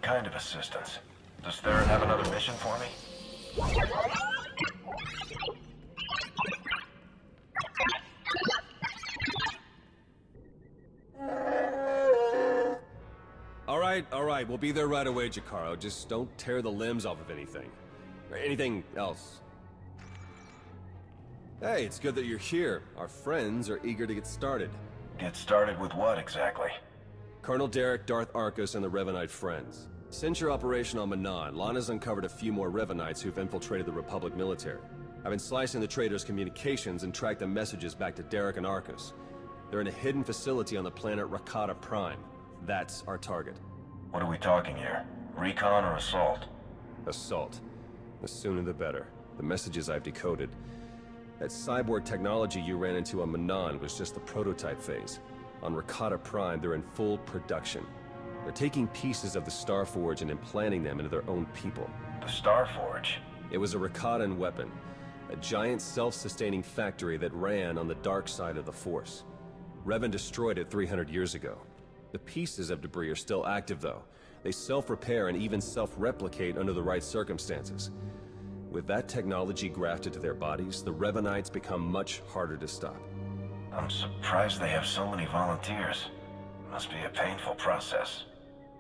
kind of assistance. Does Theron have another mission for me? All right, we'll be there right away, Jakaro. Just don't tear the limbs off of anything. Or anything else. Hey, it's good that you're here. Our friends are eager to get started. Get started with what, exactly? Colonel Derek, Darth Arcus, and the Revanite Friends. Since your operation on Manon, Lana's uncovered a few more Revanites who've infiltrated the Republic military. I've been slicing the traitors' communications and tracked the messages back to Derek and Arcus. They're in a hidden facility on the planet Rakata Prime. That's our target. What are we talking here? Recon or assault? Assault. The sooner the better. The messages I've decoded. That cyborg technology you ran into on Manon was just the prototype phase. On Rakata Prime, they're in full production. They're taking pieces of the Starforge and implanting them into their own people. The Starforge? It was a Rakatan weapon. A giant self-sustaining factory that ran on the dark side of the Force. Revan destroyed it 300 years ago. The pieces of debris are still active, though. They self-repair and even self-replicate under the right circumstances. With that technology grafted to their bodies, the Revanites become much harder to stop. I'm surprised they have so many volunteers. Must be a painful process.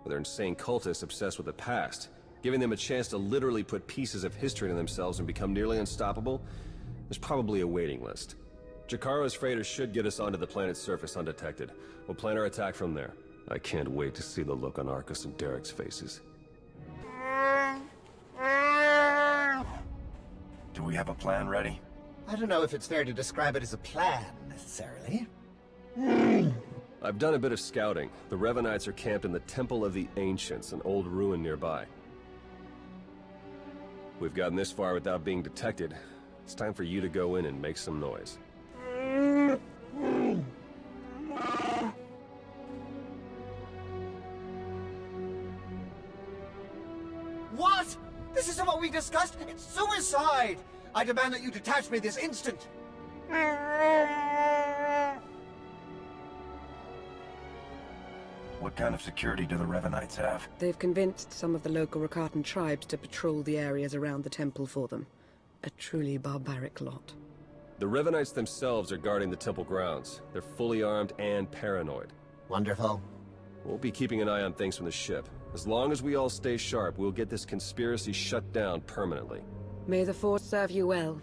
They're insane cultists obsessed with the past. Giving them a chance to literally put pieces of history into themselves and become nearly unstoppable? There's probably a waiting list. Jakaro's freighters should get us onto the planet's surface undetected. We'll plan our attack from there. I can't wait to see the look on Arcus and Derek's faces. Do we have a plan ready? I don't know if it's fair to describe it as a plan, necessarily. I've done a bit of scouting. The Revanites are camped in the Temple of the Ancients, an old ruin nearby. We've gotten this far without being detected. It's time for you to go in and make some noise. What? This isn't what we discussed! It's suicide! I demand that you detach me this instant! What kind of security do the Revanites have? They've convinced some of the local Rakatan tribes to patrol the areas around the temple for them. A truly barbaric lot. The Revanites themselves are guarding the temple grounds. They're fully armed and paranoid. Wonderful. We'll be keeping an eye on things from the ship. As long as we all stay sharp, we'll get this conspiracy shut down permanently. May the Force serve you well.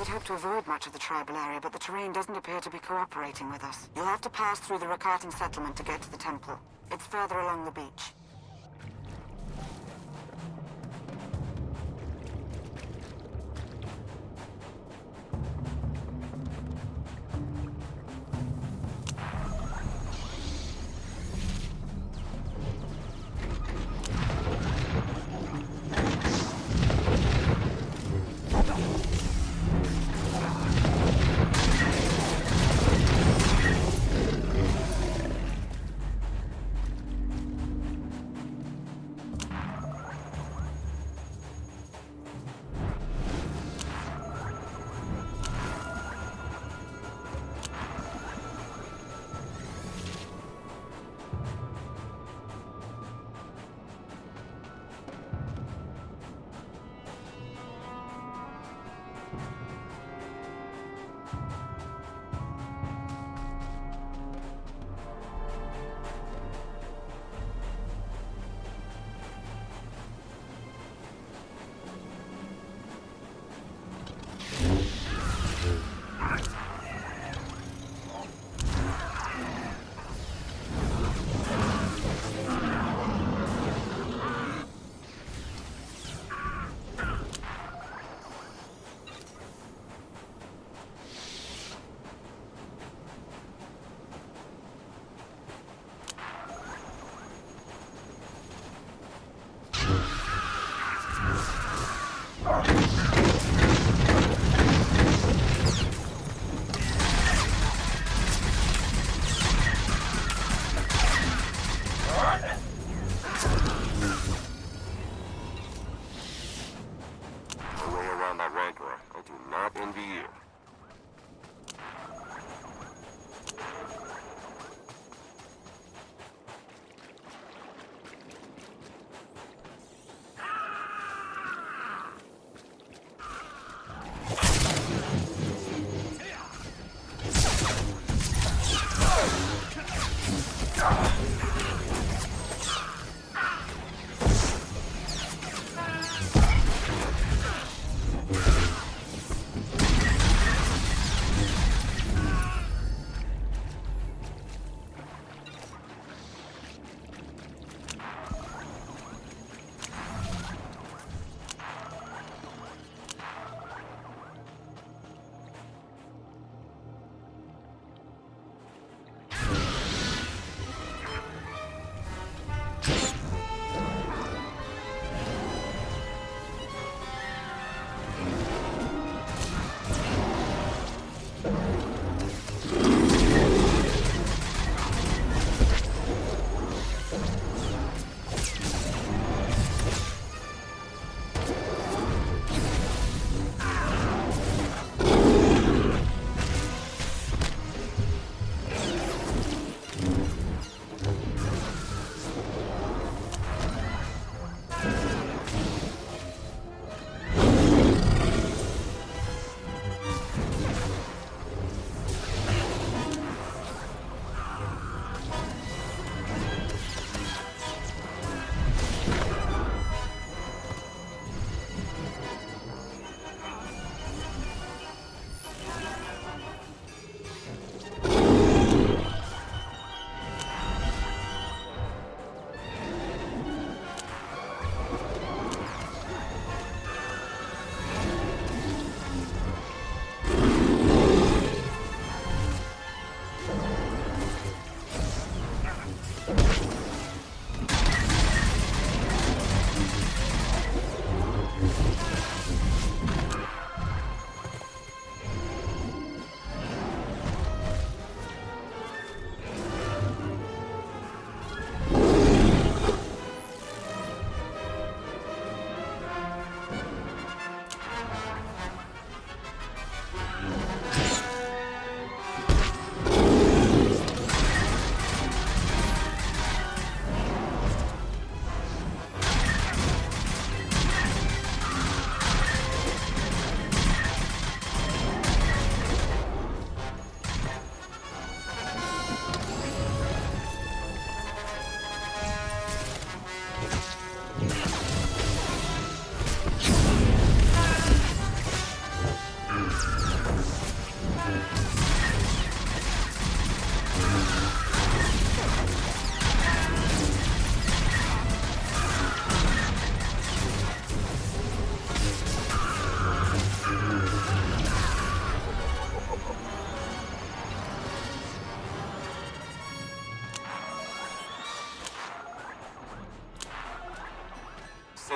We'd hope to avoid much of the tribal area, but the terrain doesn't appear to be cooperating with us. You'll have to pass through the Rakatan settlement to get to the temple. It's further along the beach.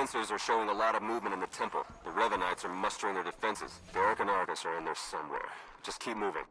sensors are showing a lot of movement in the temple. The Revenites are mustering their defenses. Derek and Argus are in there somewhere. Just keep moving.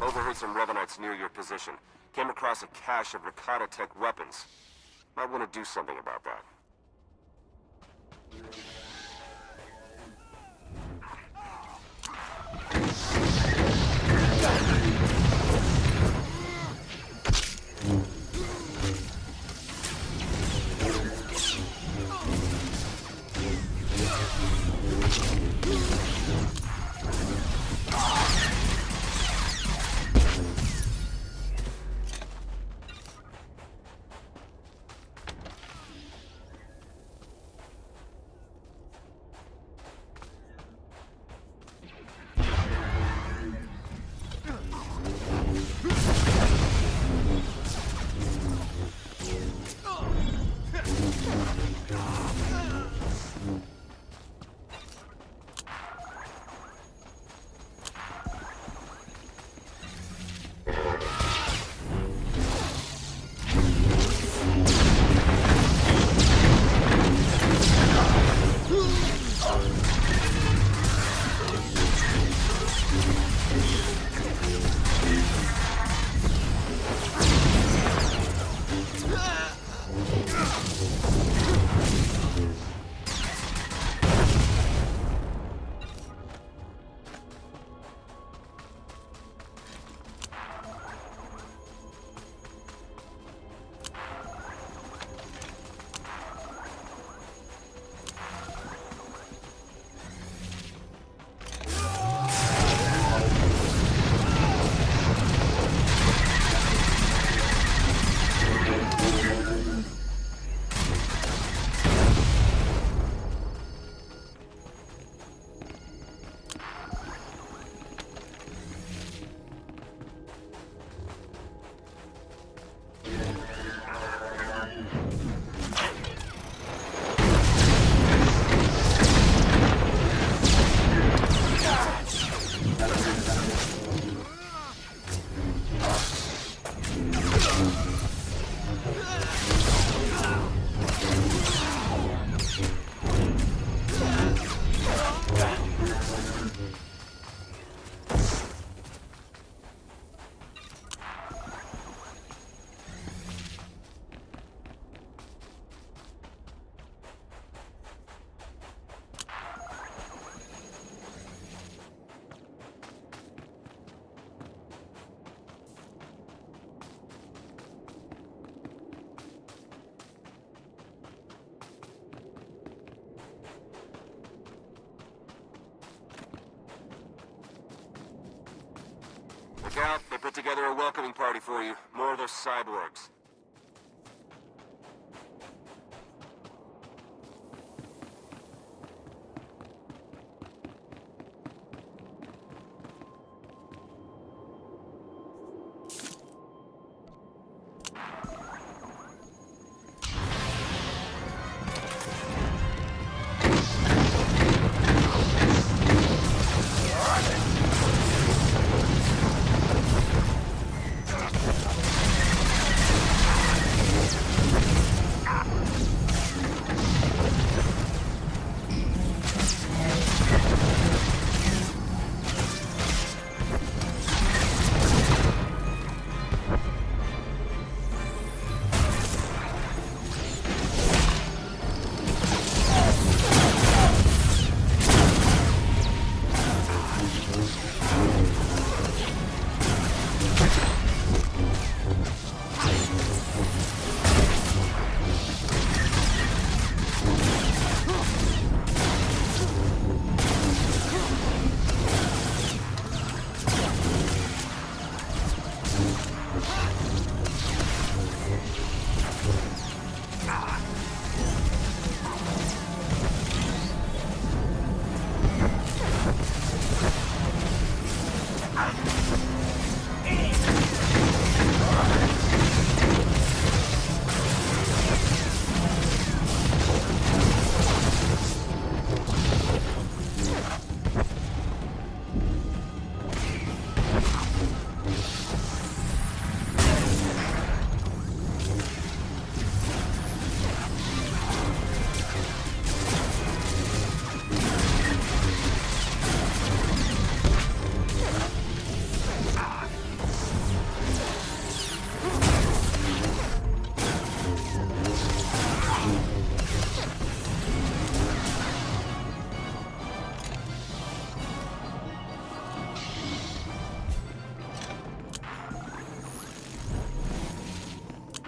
Overheard some Revenites near your position. Came across a cache of Rakata tech weapons. Might want to do something about that. Look out, they put together a welcoming party for you. More of those cyborgs.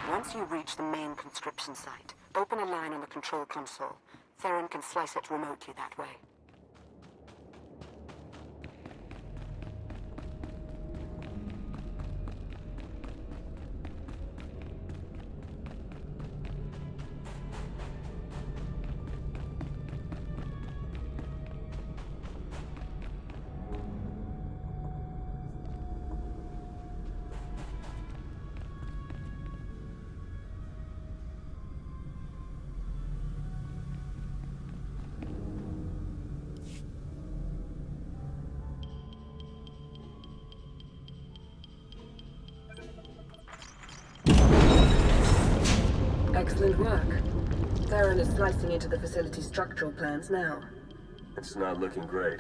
Once you reach the main conscription site, open a line on the control console. Theron can slice it remotely that way. Excellent work. Theron is slicing into the facility's structural plans now. It's not looking great.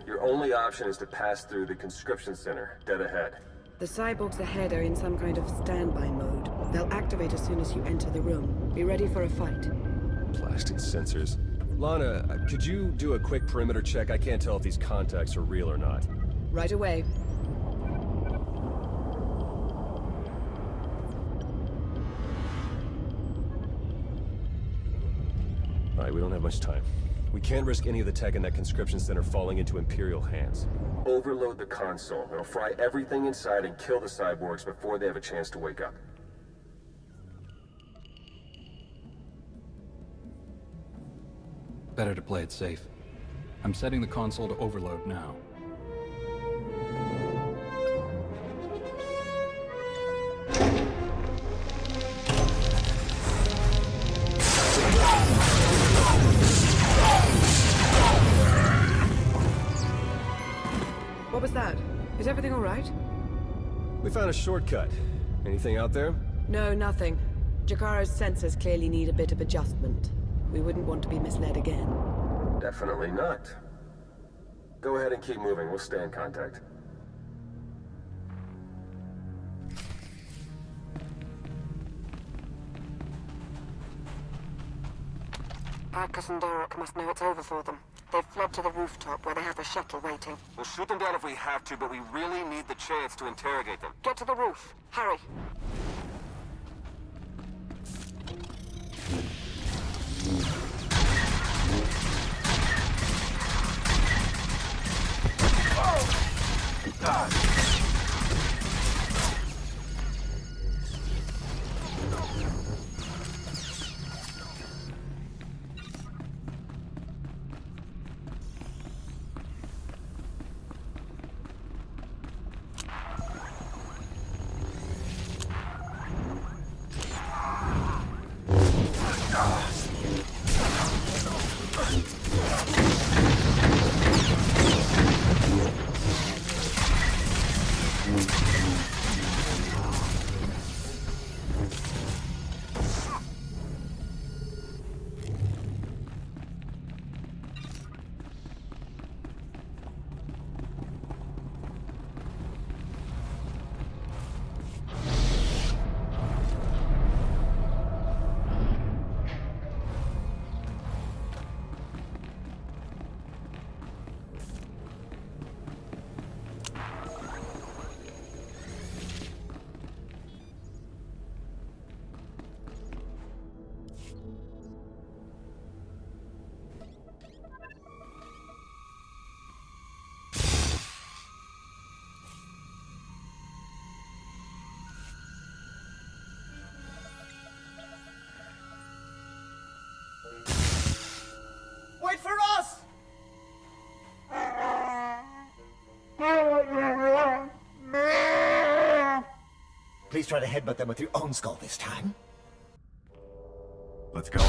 Your only option is to pass through the conscription center, dead ahead. The cyborgs ahead are in some kind of standby mode. They'll activate as soon as you enter the room. Be ready for a fight. Blasted sensors. Lana, could you do a quick perimeter check? I can't tell if these contacts are real or not. Right away. Alright, we don't have much time. We can't risk any of the tech in that conscription center falling into Imperial hands. Overload the console. It'll fry everything inside and kill the cyborgs before they have a chance to wake up. Better to play it safe. I'm setting the console to overload now. What was that? Is everything all right? We found a shortcut. Anything out there? No, nothing. Jakara's sensors clearly need a bit of adjustment. We wouldn't want to be misled again. Definitely not. Go ahead and keep moving. We'll stay in contact. Arcus and Derek must know it's over for them. They've fled to the rooftop where they have a shuttle waiting. We'll shoot them down if we have to, but we really need the chance to interrogate them. Get to the roof. Hurry. Please try to headbutt them with your own skull this time. Let's go.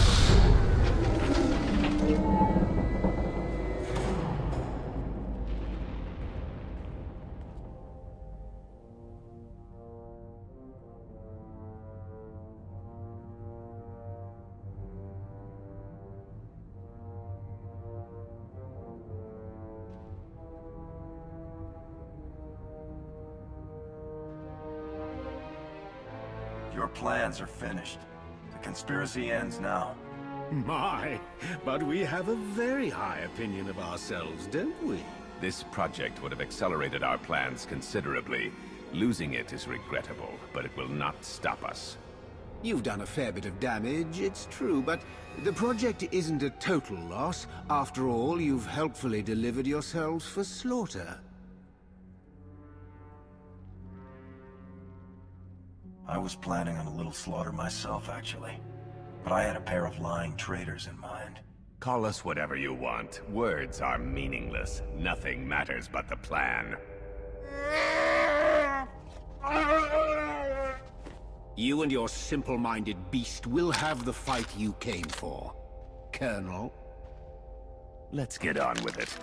Your plans are finished. The conspiracy ends now. My, but we have a very high opinion of ourselves, don't we? This project would have accelerated our plans considerably. Losing it is regrettable, but it will not stop us. You've done a fair bit of damage, it's true, but the project isn't a total loss. After all, you've helpfully delivered yourselves for slaughter. I was planning on a little slaughter myself, actually. But I had a pair of lying traitors in mind. Call us whatever you want. Words are meaningless. Nothing matters but the plan. You and your simple-minded beast will have the fight you came for, Colonel. Let's get on with it.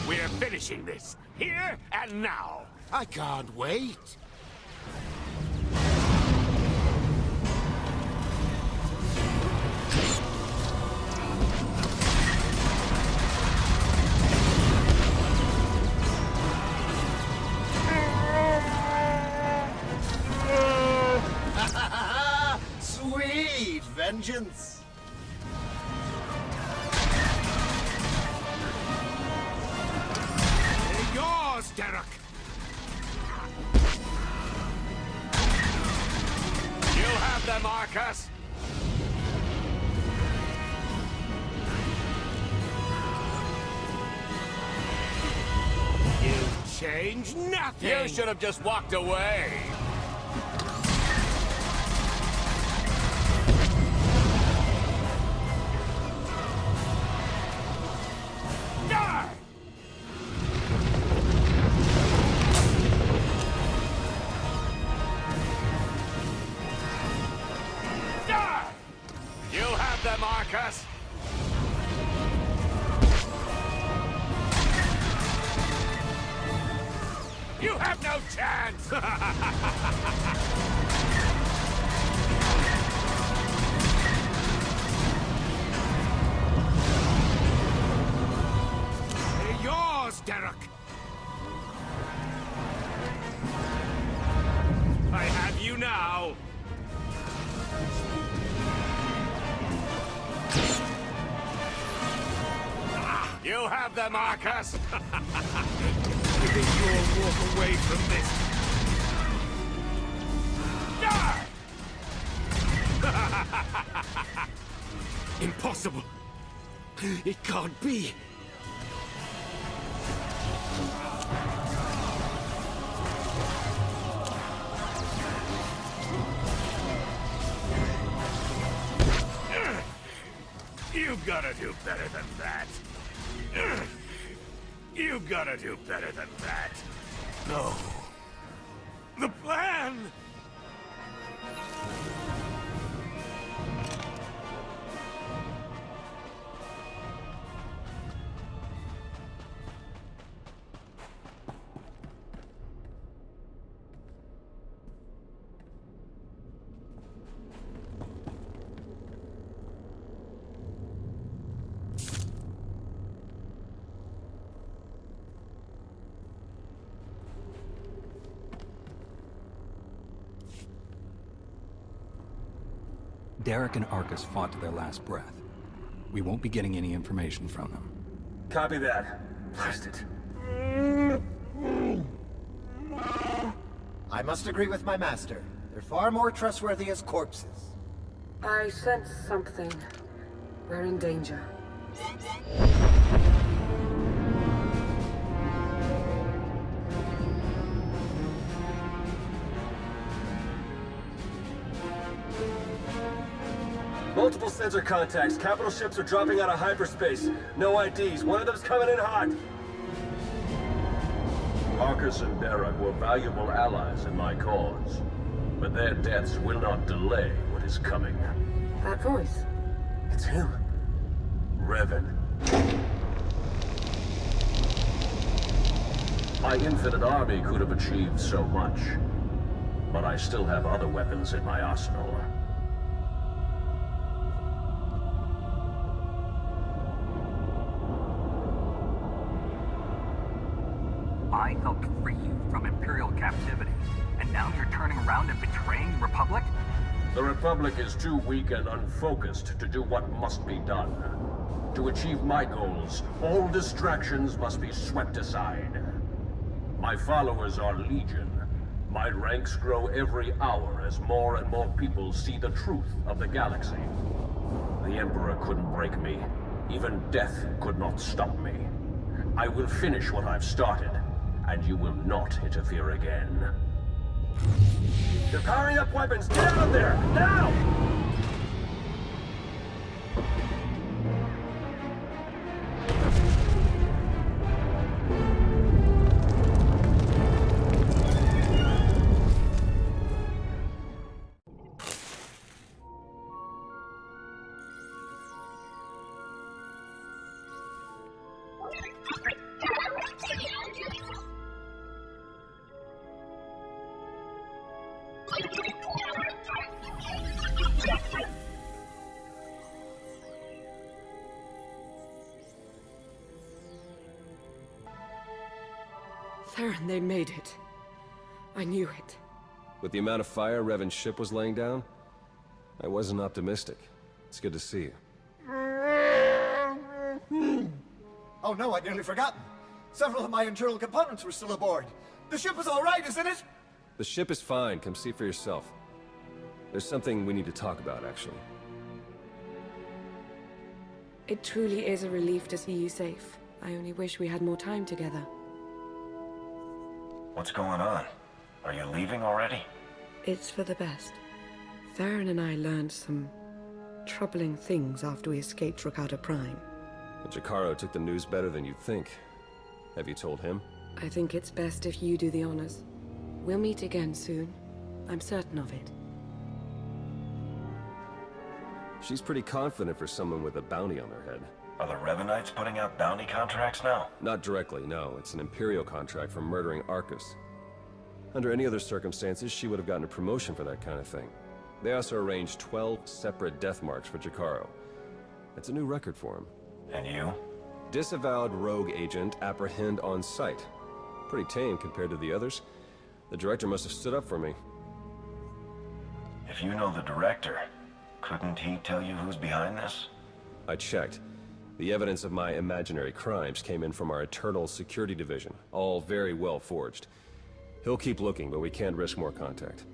We're finishing this, here and now. I can't wait. Sweet vengeance! Yours, Derek! You have them, Marcus! You've changed nothing! You should have just walked away! Die! Die! You have them, Marcus! You have no chance! They're yours, Derek! I have you now! You have them, Marcus! You think you'll walk away from this? Die! Impossible! It can't be! You gotta do better than that. You gotta do better than that. No. The plan! Derek and Arcus fought to their last breath. We won't be getting any information from them. Copy that. Blast it. I must agree with my master. They're far more trustworthy as corpses. I sense something. We're in danger. Multiple sensor contacts. Capital ships are dropping out of hyperspace. No IDs. One of them's coming in hot. Marcus and Derek were valuable allies in my cause, but their deaths will not delay what is coming. That voice. It's him. Revan. My infinite army could have achieved so much, but I still have other weapons in my arsenal. I helped free you from Imperial captivity, and now you're turning around and betraying the Republic? The Republic is too weak and unfocused to do what must be done. To achieve my goals, all distractions must be swept aside. My followers are legion. My ranks grow every hour as more and more people see the truth of the galaxy. The Emperor couldn't break me. Even death could not stop me. I will finish what I've started, and you will not interfere again. They're powering up weapons. Get out of there! Now! Theron, they made it. I knew it. With the amount of fire Revan's ship was laying down, I wasn't optimistic. It's good to see you. Oh no, I'd nearly forgotten. Several of my internal components were still aboard. The ship is all right, isn't it? The ship is fine. Come see for yourself. There's something we need to talk about, actually. It truly is a relief to see you safe. I only wish we had more time together. What's going on? Are you leaving already? It's for the best. Theron and I learned some troubling things after we escaped Rakata Prime. Jacaro took the news better than you'd think. Have you told him? I think it's best if you do the honors. We'll meet again soon. I'm certain of it. She's pretty confident for someone with a bounty on their head. Are the Revanites putting out bounty contracts now? Not directly, no. It's an Imperial contract for murdering Arcus. Under any other circumstances, she would have gotten a promotion for that kind of thing. They also arranged 12 separate death marks for Jacaro. That's a new record for him. And you? Disavowed rogue agent, apprehend on sight. Pretty tame compared to the others. The director must have stood up for me. If you know the director, couldn't he tell you who's behind this? I checked. The evidence of my imaginary crimes came in from our Eternal Security Division, all very well forged. He'll keep looking, but we can't risk more contact.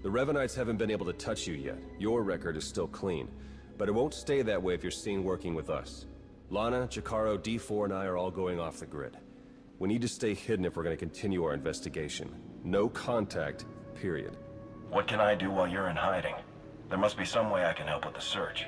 The Revanites haven't been able to touch you yet. Your record is still clean, but it won't stay that way if you're seen working with us. Lana, Jacaro, D4, and I are all going off the grid. We need to stay hidden if we're going to continue our investigation. No contact, period. What can I do while you're in hiding? There must be some way I can help with the search.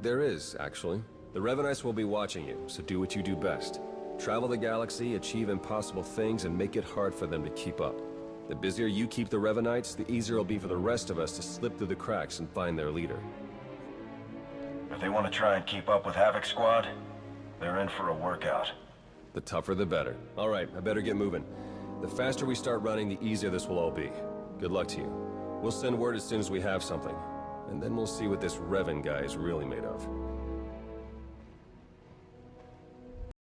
There is, actually. The Revanites will be watching you, so do what you do best. Travel the galaxy, achieve impossible things, and make it hard for them to keep up. The busier you keep the Revanites, the easier it'll be for the rest of us to slip through the cracks and find their leader. If they want to try and keep up with Havoc Squad, they're in for a workout. The tougher the better. All right, I better get moving. The faster we start running, the easier this will all be. Good luck to you. We'll send word as soon as we have something. And then we'll see what this Revan guy is really made of.